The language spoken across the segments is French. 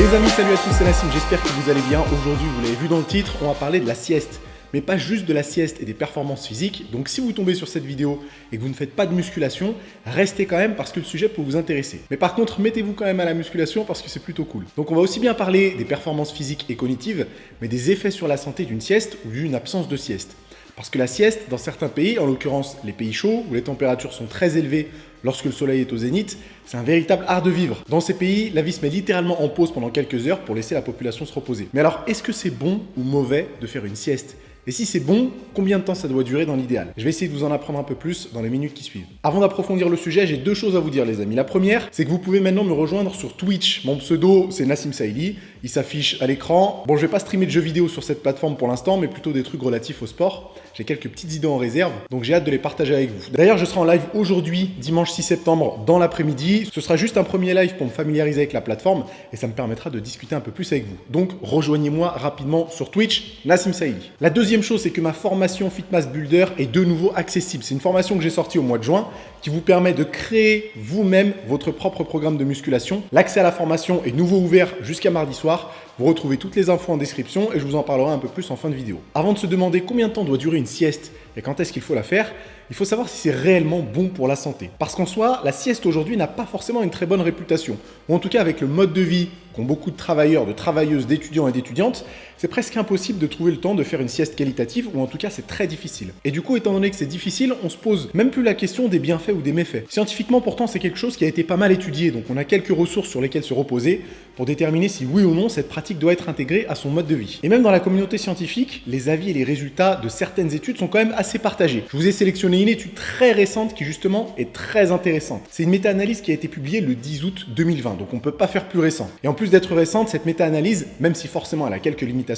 Les amis, salut à tous, c'est Nassim, j'espère que vous allez bien. Aujourd'hui, vous l'avez vu dans le titre, on va parler de la sieste. Mais pas juste de la sieste et des performances physiques. Donc si vous tombez sur cette vidéo et que vous ne faites pas de musculation, restez quand même parce que le sujet peut vous intéresser. Mais par contre, mettez-vous quand même à la musculation parce que c'est plutôt cool. Donc on va aussi bien parler des performances physiques et cognitives, mais des effets sur la santé d'une sieste ou d'une absence de sieste. Parce que la sieste, dans certains pays, en l'occurrence les pays chauds, où les températures sont très élevées lorsque le soleil est au zénith, c'est un véritable art de vivre. Dans ces pays, la vie se met littéralement en pause pendant quelques heures pour laisser la population se reposer. Mais alors, est-ce que c'est bon ou mauvais de faire une sieste ? Et si c'est bon, combien de temps ça doit durer dans l'idéal? Je vais essayer de vous en apprendre un peu plus dans les minutes qui suivent. Avant d'approfondir le sujet, j'ai deux choses à vous dire les amis. La première, c'est que vous pouvez maintenant me rejoindre sur Twitch. Mon pseudo, c'est Nassim Saïli. Il s'affiche à l'écran. Bon, je vais pas streamer de jeux vidéo sur cette plateforme pour l'instant, mais plutôt des trucs relatifs au sport. J'ai quelques petites idées en réserve, donc j'ai hâte de les partager avec vous. D'ailleurs, je serai en live aujourd'hui, dimanche 6 septembre, dans l'après-midi. Ce sera juste un premier live pour me familiariser avec la plateforme et ça me permettra de discuter un peu plus avec vous. Donc, rejoignez-moi rapidement sur Twitch, Nassim Saïli. La deuxième chose, c'est que ma formation Fitmass Builder est de nouveau accessible. C'est une formation que j'ai sortie au mois de juin qui vous permet de créer vous-même votre propre programme de musculation. L'accès à la formation est nouveau ouvert jusqu'à mardi soir. Vous retrouvez toutes les infos en description et je vous en parlerai un peu plus en fin de vidéo. Avant de se demander combien de temps doit durer une sieste et quand est-ce qu'il faut la faire, il faut savoir si c'est réellement bon pour la santé. Parce qu'en soi, la sieste aujourd'hui n'a pas forcément une très bonne réputation. Ou en tout cas avec le mode de vie qu'ont beaucoup de travailleurs, de travailleuses, d'étudiants et d'étudiantes, c'est presque impossible de trouver le temps de faire une sieste qualitative, ou en tout cas c'est très difficile. Et du coup, étant donné que c'est difficile, on se pose même plus la question des bienfaits ou des méfaits. Scientifiquement pourtant, c'est quelque chose qui a été pas mal étudié, donc on a quelques ressources sur lesquelles se reposer pour déterminer si oui ou non cette pratique doit être intégrée à son mode de vie. Et même dans la communauté scientifique, les avis et les résultats de certaines études sont quand même assez partagés. Je vous ai sélectionné une étude très récente qui justement est très intéressante. C'est une méta-analyse qui a été publiée le 10 août 2020, donc on ne peut pas faire plus récent. Et en plus d'être récente, cette méta-analyse, même si forcément elle a quelques limitations,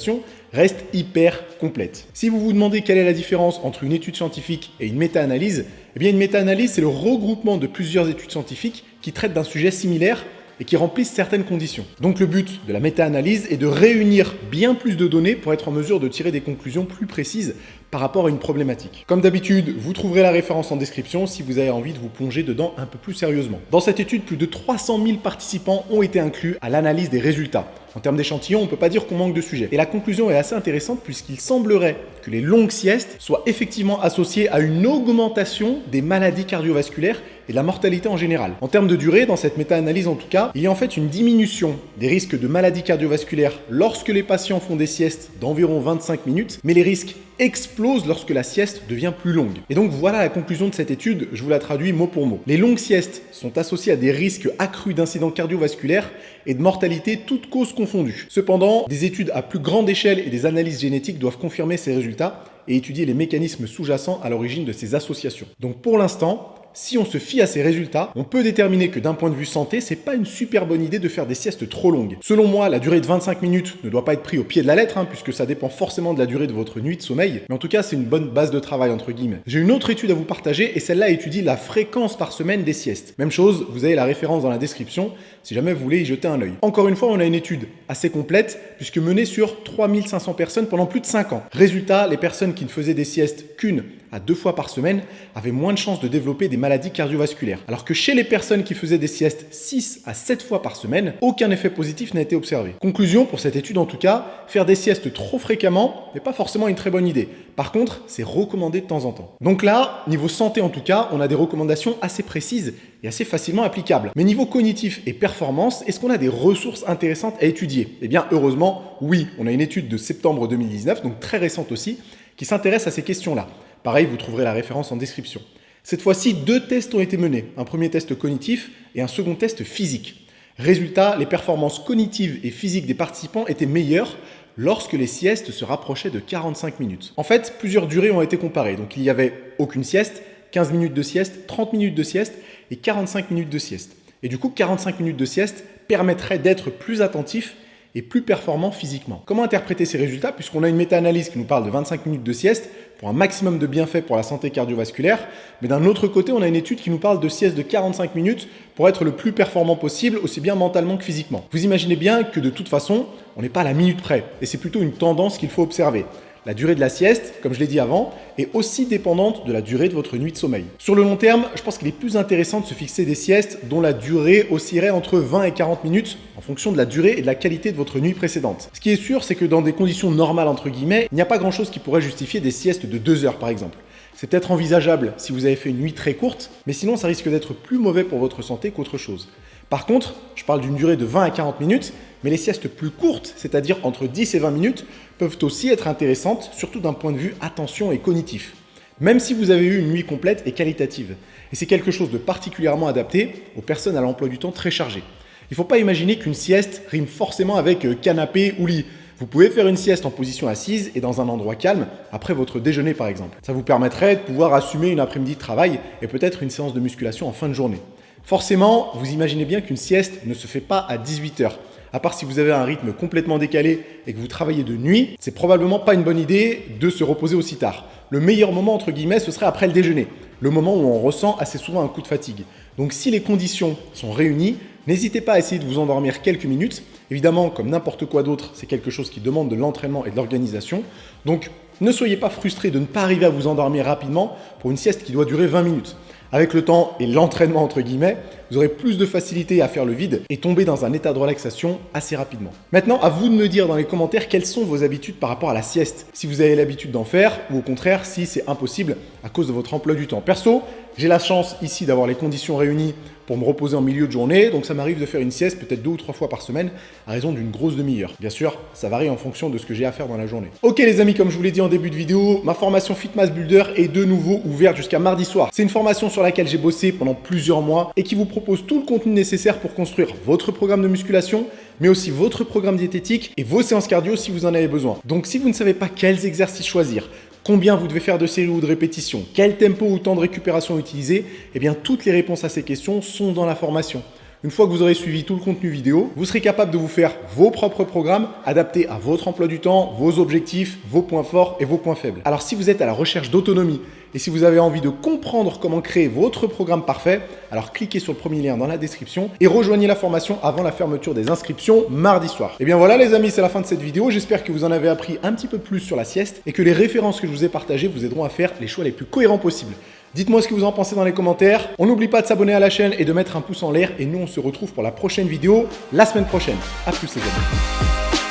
reste hyper complète. Si vous vous demandez quelle est la différence entre une étude scientifique et une méta-analyse, eh bien une méta-analyse c'est le regroupement de plusieurs études scientifiques qui traitent d'un sujet similaire et qui remplissent certaines conditions. Donc le but de la méta-analyse est de réunir bien plus de données pour être en mesure de tirer des conclusions plus précises par rapport à une problématique. Comme d'habitude, vous trouverez la référence en description si vous avez envie de vous plonger dedans un peu plus sérieusement. Dans cette étude, plus de 300 000 participants ont été inclus à l'analyse des résultats. En termes d'échantillon, on ne peut pas dire qu'on manque de sujets. Et la conclusion est assez intéressante puisqu'il semblerait que les longues siestes soient effectivement associées à une augmentation des maladies cardiovasculaires et de la mortalité en général. En termes de durée, dans cette méta-analyse en tout cas, il y a en fait une diminution des risques de maladies cardiovasculaires lorsque les patients font des siestes d'environ 25 minutes, mais les risques explosent lorsque la sieste devient plus longue. Et donc voilà la conclusion de cette étude, je vous la traduis mot pour mot. Les longues siestes sont associées à des risques accrus d'incidents cardiovasculaires et de mortalité toutes causes confondues. Cependant, des études à plus grande échelle et des analyses génétiques doivent confirmer ces résultats et étudier les mécanismes sous-jacents à l'origine de ces associations. Donc pour l'instant, si on se fie à ces résultats, on peut déterminer que d'un point de vue santé, c'est pas une super bonne idée de faire des siestes trop longues. Selon moi, la durée de 25 minutes ne doit pas être prise au pied de la lettre, puisque ça dépend forcément de la durée de votre nuit de sommeil. Mais en tout cas, c'est une bonne base de travail, entre guillemets. J'ai une autre étude à vous partager, et celle-là étudie la fréquence par semaine des siestes. Même chose, vous avez la référence dans la description, si jamais vous voulez y jeter un œil. Encore une fois, on a une étude assez complète, puisque menée sur 3500 personnes pendant plus de 5 ans. Résultat, les personnes qui ne faisaient des siestes qu'une à 2 fois par semaine avaient moins de chances de développer des maladies cardiovasculaires. Alors que chez les personnes qui faisaient des siestes 6 à 7 fois par semaine, aucun effet positif n'a été observé. Conclusion pour cette étude en tout cas, faire des siestes trop fréquemment n'est pas forcément une très bonne idée. Par contre, c'est recommandé de temps en temps. Donc là, niveau santé en tout cas, on a des recommandations assez précises et assez facilement applicables. Mais niveau cognitif et performance, est-ce qu'on a des ressources intéressantes à étudier? Eh bien heureusement, oui, on a une étude de septembre 2019, donc très récente aussi, qui s'intéresse à ces questions-là. Pareil, vous trouverez la référence en description. Cette fois-ci, 2 tests ont été menés. Un premier test cognitif et un second test physique. Résultat, les performances cognitives et physiques des participants étaient meilleures lorsque les siestes se rapprochaient de 45 minutes. En fait, plusieurs durées ont été comparées. Donc il n'y avait aucune sieste, 15 minutes de sieste, 30 minutes de sieste et 45 minutes de sieste. Et du coup, 45 minutes de sieste permettraient d'être plus attentif et plus performant physiquement. Comment interpréter ces résultats puisqu'on a une méta-analyse qui nous parle de 25 minutes de sieste pour un maximum de bienfaits pour la santé cardiovasculaire, mais d'un autre côté, on a une étude qui nous parle de sieste de 45 minutes pour être le plus performant possible, aussi bien mentalement que physiquement. Vous imaginez bien que de toute façon, on n'est pas à la minute près, et c'est plutôt une tendance qu'il faut observer. La durée de la sieste, comme je l'ai dit avant, est aussi dépendante de la durée de votre nuit de sommeil. Sur le long terme, je pense qu'il est plus intéressant de se fixer des siestes dont la durée oscillerait entre 20 et 40 minutes en fonction de la durée et de la qualité de votre nuit précédente. Ce qui est sûr, c'est que dans des conditions normales, entre guillemets, il n'y a pas grand-chose qui pourrait justifier des siestes de 2 heures par exemple. C'est peut-être envisageable si vous avez fait une nuit très courte, mais sinon ça risque d'être plus mauvais pour votre santé qu'autre chose. Par contre, je parle d'une durée de 20 à 40 minutes, mais les siestes plus courtes, c'est-à-dire entre 10 et 20 minutes, peuvent aussi être intéressantes, surtout d'un point de vue attention et cognitif. Même si vous avez eu une nuit complète et qualitative. Et c'est quelque chose de particulièrement adapté aux personnes à l'emploi du temps très chargé. Il ne faut pas imaginer qu'une sieste rime forcément avec canapé ou lit. Vous pouvez faire une sieste en position assise et dans un endroit calme, après votre déjeuner par exemple. Ça vous permettrait de pouvoir assumer une après-midi de travail et peut-être une séance de musculation en fin de journée. Forcément, vous imaginez bien qu'une sieste ne se fait pas à 18 heures. À part si vous avez un rythme complètement décalé et que vous travaillez de nuit, c'est probablement pas une bonne idée de se reposer aussi tard. Le meilleur moment, entre guillemets, ce serait après le déjeuner, le moment où on ressent assez souvent un coup de fatigue. Donc si les conditions sont réunies, n'hésitez pas à essayer de vous endormir quelques minutes. Évidemment, comme n'importe quoi d'autre, c'est quelque chose qui demande de l'entraînement et de l'organisation. Donc ne soyez pas frustrés de ne pas arriver à vous endormir rapidement pour une sieste qui doit durer 20 minutes. Avec le temps et l'entraînement entre guillemets, vous aurez plus de facilité à faire le vide et tomber dans un état de relaxation assez rapidement. Maintenant, à vous de me dire dans les commentaires quelles sont vos habitudes par rapport à la sieste. Si vous avez l'habitude d'en faire ou au contraire si c'est impossible à cause de votre emploi du temps. Perso, j'ai la chance ici d'avoir les conditions réunies pour me reposer en milieu de journée, donc ça m'arrive de faire une sieste peut-être 2 ou 3 fois par semaine à raison d'une grosse demi-heure. Bien sûr, ça varie en fonction de ce que j'ai à faire dans la journée. Ok les amis, comme je vous l'ai dit en début de vidéo, ma formation Fitmass Builder est de nouveau ouverte jusqu'à mardi soir. C'est une formation sur laquelle j'ai bossé pendant plusieurs mois et qui vous propose tout le contenu nécessaire pour construire votre programme de musculation, mais aussi votre programme diététique et vos séances cardio si vous en avez besoin. Donc si vous ne savez pas quels exercices choisir, combien vous devez faire de séries ou de répétitions, quel tempo ou temps de récupération utiliser, eh bien toutes les réponses à ces questions sont dans la formation. Une fois que vous aurez suivi tout le contenu vidéo, vous serez capable de vous faire vos propres programmes adaptés à votre emploi du temps, vos objectifs, vos points forts et vos points faibles. Alors si vous êtes à la recherche d'autonomie et si vous avez envie de comprendre comment créer votre programme parfait, alors cliquez sur le premier lien dans la description et rejoignez la formation avant la fermeture des inscriptions mardi soir. Et bien voilà les amis, c'est la fin de cette vidéo. J'espère que vous en avez appris un petit peu plus sur la sieste et que les références que je vous ai partagées vous aideront à faire les choix les plus cohérents possibles. Dites-moi ce que vous en pensez dans les commentaires. On n'oublie pas de s'abonner à la chaîne et de mettre un pouce en l'air. Et nous, on se retrouve pour la prochaine vidéo la semaine prochaine. A plus les amis.